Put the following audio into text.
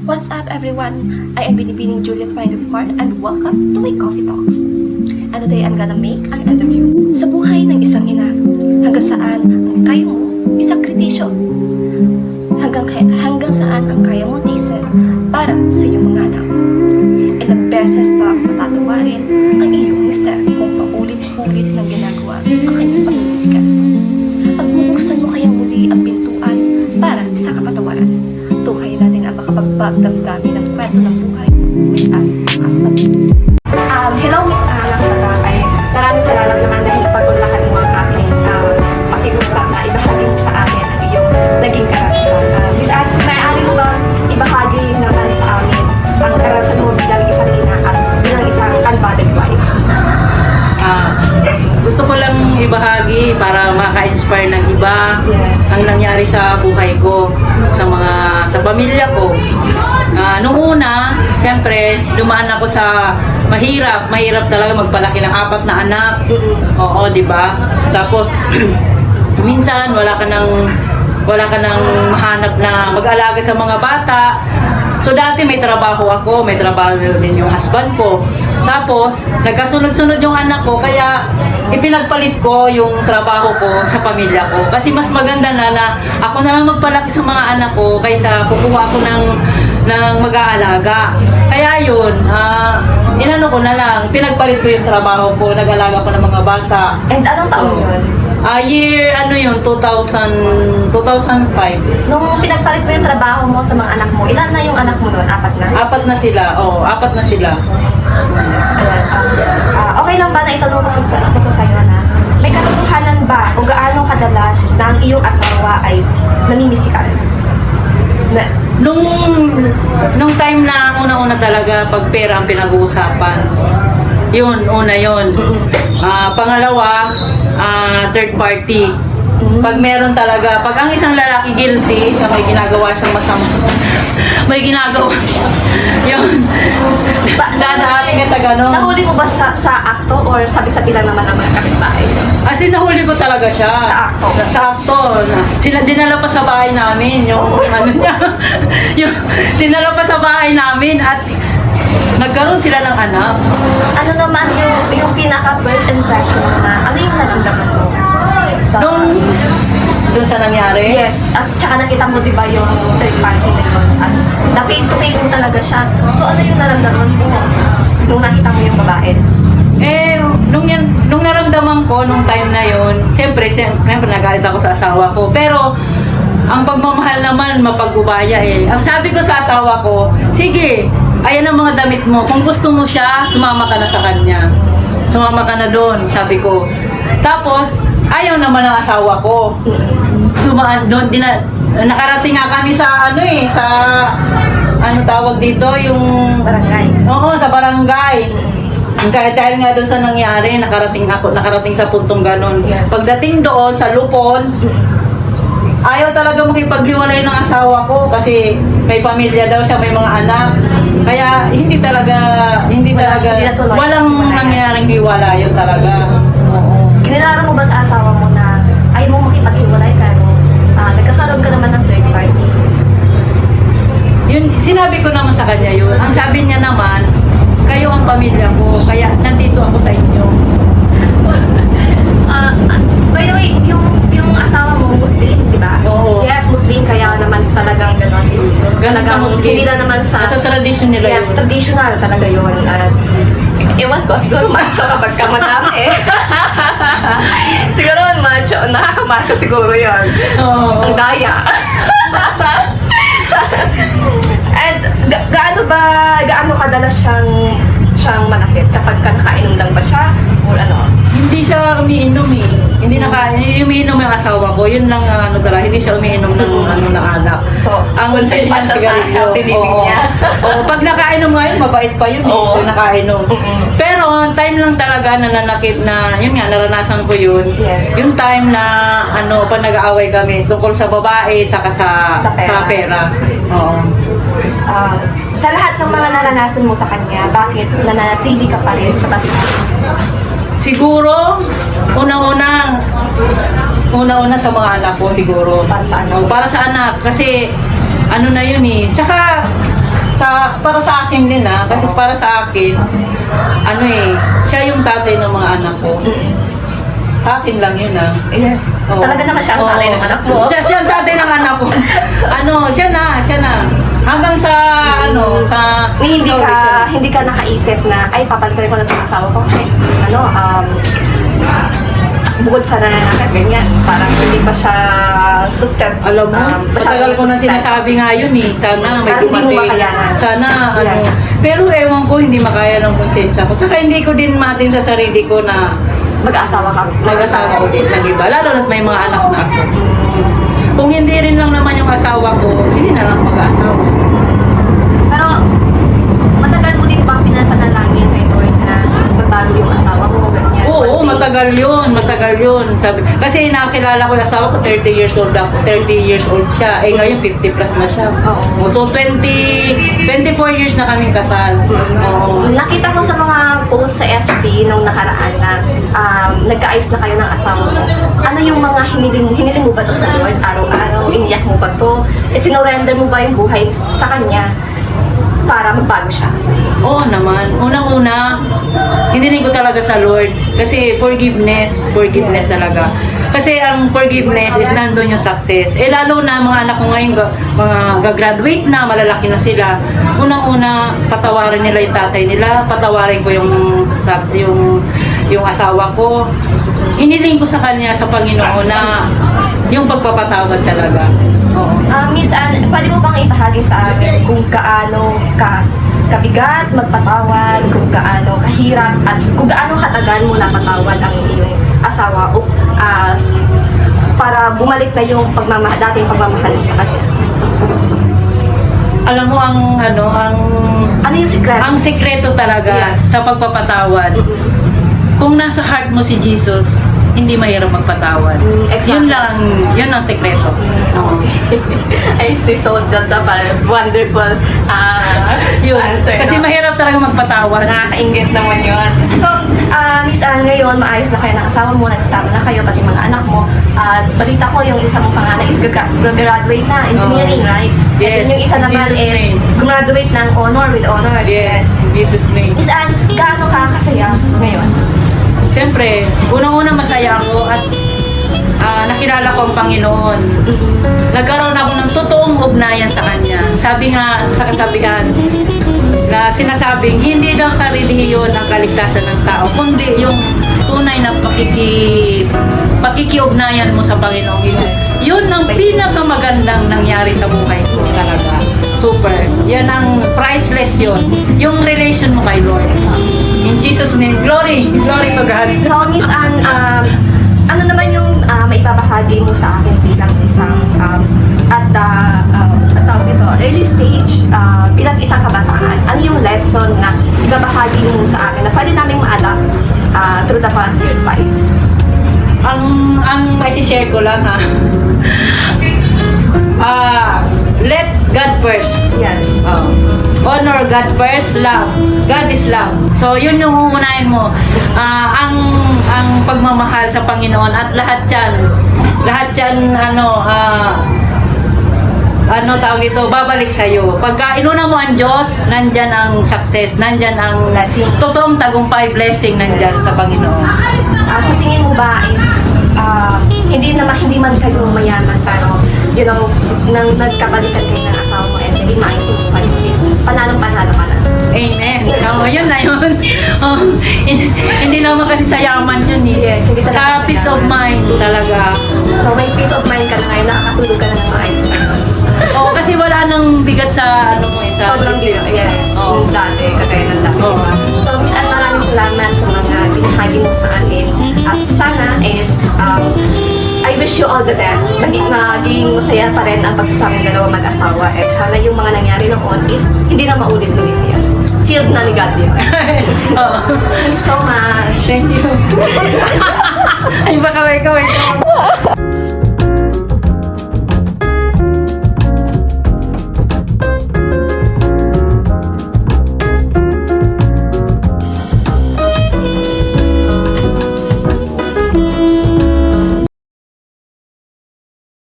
What's up everyone? I am Binibining Juliet 24 and welcome to my Coffee Talks. And today I'm gonna make an interview sa buhay ng isang ina. Hanggang saan ang kaya mo isakripisyo? Hanggang saan ang kaya mo tisin para sa iyong mga anak? Ilang beses pa patatawarin ang iyong mister kung paulit-ulit ng ginagawa ang kanyang pamimisikat? Pagbubuksan mo kaya muli ang pintuan para sa kapatawaran? Tuhay natin ang makapagbagdamdami ng kwento ng buhay with Anne Aspat. Hello Miss Anne Aspat. Maraming salamat naman dahil pag-unlakan mo ang aking pakiusap na ibahagi mo sa amin ang iyong naging karanasan. Miss Anne, maaari mo ba ibahagi naman sa amin ang karanasan mo bilang isang ina at bilang isang unbothered wife? Gusto ko lang ibahagi para maka-inspire ng iba. Yes. Ang nangyari sa buhay ko, sa pamilya ko. Nung una, siyempre, dumaan ako sa mahirap talaga magpalaki ng 4 na anak. Oo, di ba? Tapos minsan wala ka nang mahanap na mag-alaga sa mga bata. So dati may trabaho ako, may trabaho din yung husband ko. Tapos, nagkasunod-sunod yung anak ko, kaya ipinagpalit ko yung trabaho ko sa pamilya ko. Kasi mas maganda na ako na lang magpalaki sa mga anak ko kaysa kukuha ako ng mag-aalaga. Kaya yun, inano ko na lang, pinagpalit ko yung trabaho ko, nag-alaga ko ng mga bata. And anong taon yun? Year 2005. Nung pinagpalit mo yung trabaho mo sa mga anak mo, ilan na yung anak mo noon? 4 na? 4 na sila, 4 na sila. Ayan, okay lang ba na itanong ko sa'yo na may katotohanan ba o gaano kadalas na ang iyong asawa ay namimisikan? Nung time na una-una talaga, pag pera ang pinag-uusapan, yun, una yun. Pangalawa, third party. Pag meron talaga, pag ang isang lalaki guilty sa may ginagawa siyang masama, may ginagawa siya, yun, dadaanin ka sa gano'n. Nahuli mo ba siya sa akto or sabi-sabi lang naman ang mga kapitbahay? As in, nahuli ko talaga siya. Sa akto? Sa akto. Dinala pa sa bahay namin, yung ano niya, yung dinala pa sa bahay namin at nagkaroon sila ng anak. Ano naman yung pinaka-first impression mo na ano yung naramdaman mo? Doon sa nangyari? Yes, at tsaka nakita mo diba yung third party na yun at na face to face mo talaga siya. So ano yung naramdaman mo nung nakita mo yung babae? Nung naramdaman ko, nung time na yun, siyempre nagalit ako sa asawa ko. Pero, ang pagmamahal naman, mapag-ubaya eh. Ang sabi ko sa asawa ko, sige, ayan ang mga damit mo. Kung gusto mo siya, sumama ka na sa kanya. Sumama ka na doon, sabi ko. Tapos, ayaw naman ang asawa ko. Dumaan doon, nakarating nga kami sa tawag dito, yung Barangay. Oo, sa barangay. Kahit dahil nga doon sa nangyari, nakarating sa puntong ganun. Yes. Pagdating doon sa Lupon, ayaw talaga makipaghiwalay ng asawa ko kasi may pamilya daw siya, may mga anak. Kaya hindi talaga walang nangyaring hiwalay yun talaga. Oo. Kinilaro mo ba sa asawa mo na ayaw mo makipaghiwalay pero nagkakaroon ka naman ng third party? Yun, sinabi ko naman sa kanya yun. Ang sabi niya naman, kayo ang pamilya ko, kaya nandito ako sa inyo. By the way, yung asawa mo Muslim, di ba? Oo. Yes, Muslim, kaya naman talagang gano'n is Ganun sa Muslim. hindi na naman sa Nasa tradition nila yes, yun. traditional talaga yun. Ewan ko, siguro macho kapag ka madami. Siguro macho, nakakamacho siguro yun. Oo. Ang daya. And gaano kadalas siyang manakit? Kapag nakainom lang ba siya? Or ano? Hindi siya umiinom eh. Hindi umiinom yung asawa ko. Yun lang talaga. Hindi siya umiinom ng alak. So, Ang concerned pa siya sa sigarilyo. healthy living Oo. niya. Oo. Pag nakainom ngayon, mabait pa yun. Oo. Pag nakainom. Pero, time lang talaga na nanakit na, yun nga, naranasan ko yun. Yes. Yung time na, pag nag-aaway kami, tungkol sa babae, saka sa pera. Oo. Sa lahat ng mga naranasan mo sa kanya, bakit nananatili ka pa rin sa tabi niya? Siguro, unang-una sa mga anak ko siguro. Para sa anak? Para sa anak. Kasi, ano na yun eh. Tsaka, para sa akin din kasi para sa akin, siya yung tatay ng mga anak ko. Sa akin lang yun Yes. Oo. Talaga naman siya ang tatay ng anak mo. Siya ang tatay ng anak ko. Siya na. Hanggang sa, sa... Hindi sorry, ka sorry. hindi ka nakaisip na ay papalitan ko na itong asawa ko kasi bukod sa nananakit, ganyan, parang hindi pa siya Alam mo, matagal ko na sinasabi nga yun Sana may Parang hindi mo dumating. makayanan. Sana, Yes. Pero ewan ko, hindi makaya ng konsensya ko. Saka hindi ko din matin sa sarili ko na Mag-asawa ka. mag-asawa ulit ng iba. Lalo na't may mga anak na ako. Kung hindi rin lang naman yung asawa ko, hindi na lang mag-asawa. Pero, matagal mo din bang pinapanalangin kay Lord na magbago yung asawa mo, ganyan? Oo, One day? matagal yun. Kasi nakakilala ko yung asawa ko, 30 years old ako. 30 years old siya. Ngayon, 50 plus na siya. Oo. So, 24 years na kaming kasal. Oo. Nakita ko sa mga post sa FB nung nakaraan na nagkaayos na kayo ng asawa mo. Ano yung mga hiniling mo ba to sa Lord? Araw-araw, iniyak mo ba to? Sinorender mo ba yung buhay sa Kanya para magbago siya? Oo naman. Unang-una, hiniling ko talaga sa Lord. Kasi forgiveness Yes. talaga. Kasi ang forgiveness is nandun yung success. Lalo na mga anak ko ngayon, mga gagraduate na, malalaki na sila. Unang-una, patawarin nila yung tatay nila, patawarin ko yung asawa ko. Hiniling ko sa kanya, sa Panginoon, na yung pagpapatawad talaga. Oo. Miss Anne, pwede mo bang ibahagi sa amin kung gaano kabigat magpatawad, kung gaano kahirap, at kung gaano katagal mo napatawad ang iyong asawa para bumalik na yung dating pagmamahal mo sa kanya? Alam mo Ano yung secret? ang sekreto talaga Yes. sa pagpapatawad. Kung nasa heart mo si Jesus, hindi mahirap magpatawad. Exactly. Yun ang sekreto. Oo. I see, so just a wonderful Yun. answer. Kasi no? mahirap talaga magpatawad. Nakakaingit naman yun. So, Miss Anne, ngayon, maayos na kayo ng asawa mo, nagsasama na kayo, pati mga anak mo. At balita ko, yung isa mong panganay is graduate na, engineering, right? Yes, And then yung isa in naman Jesus' is name. graduate ng honor with honors. Yes, in Jesus' name. Miss Anne, gaano ka kasaya ngayon? Siyempre, unang-una masaya ako at nakilala ko ang Panginoon. Nagkaroon ako ng totoong ugnayan sa Kanya. Sabi nga sa kasabihan na sinasabing, hindi daw sa relihiyon ang kaligtasan ng tao, kundi yung tunay na pakikiugnayan mo sa Panginoong Jesus. Yun ang pinakamagandang nangyari sa buhay ko talaga. Super. Yan ang priceless yun. Yung relation mo kay Lord. In Jesus' name, glory to God. So, Miss Anne, ano naman yung maibabahagi mo sa akin bilang isang tawag dito, early stage, bilang isang kabataan? Ano yung lesson na ibabahagi mo sa akin na pwede namin ma-adapt through the past years, Pais? Ang i-share ko lang let God first. Yes. Honor God first, love. God is love. So, yun yung uunahin mo. Ang pagmamahal sa Panginoon at lahat yan, tawag ito, babalik sa'yo. Pagka inuna mo ang Diyos, nandyan ang success, nandyan ang Blessing. totoong tagumpay, blessing nandyan sa Panginoon. Sa tingin mo ba is hindi man kayo mayaman, pero nang nagkabalikan kayo ng asawa mo and hindi maayos yung buhay mo, panalong-panalo ka na. Amen. Yun na yun. Hindi naman kasi sa yaman yun Yes, hindi talaga Sa sa peace of yaman. mind talaga. So may peace of mind ka na ngayon, nakakatulog ka na ng maayos. Kasi wala nang bigat sa sa Sobrang bigat. Yes. Oo. Yung dati, kagaya ng dati. Oo. Diba? So, Miss Anne, maraming salamat sa mga binahagi mo sa akin. At sana is, I wish you all the best. Maging masaya pa rin ang pagsasama ng dalawang mag-asawa. At sana yung mga nangyari noon is hindi na maulit-ulit yan. Sealed na ni God yun. Oo. Thank you so much. Thank you. Ay, baka wait.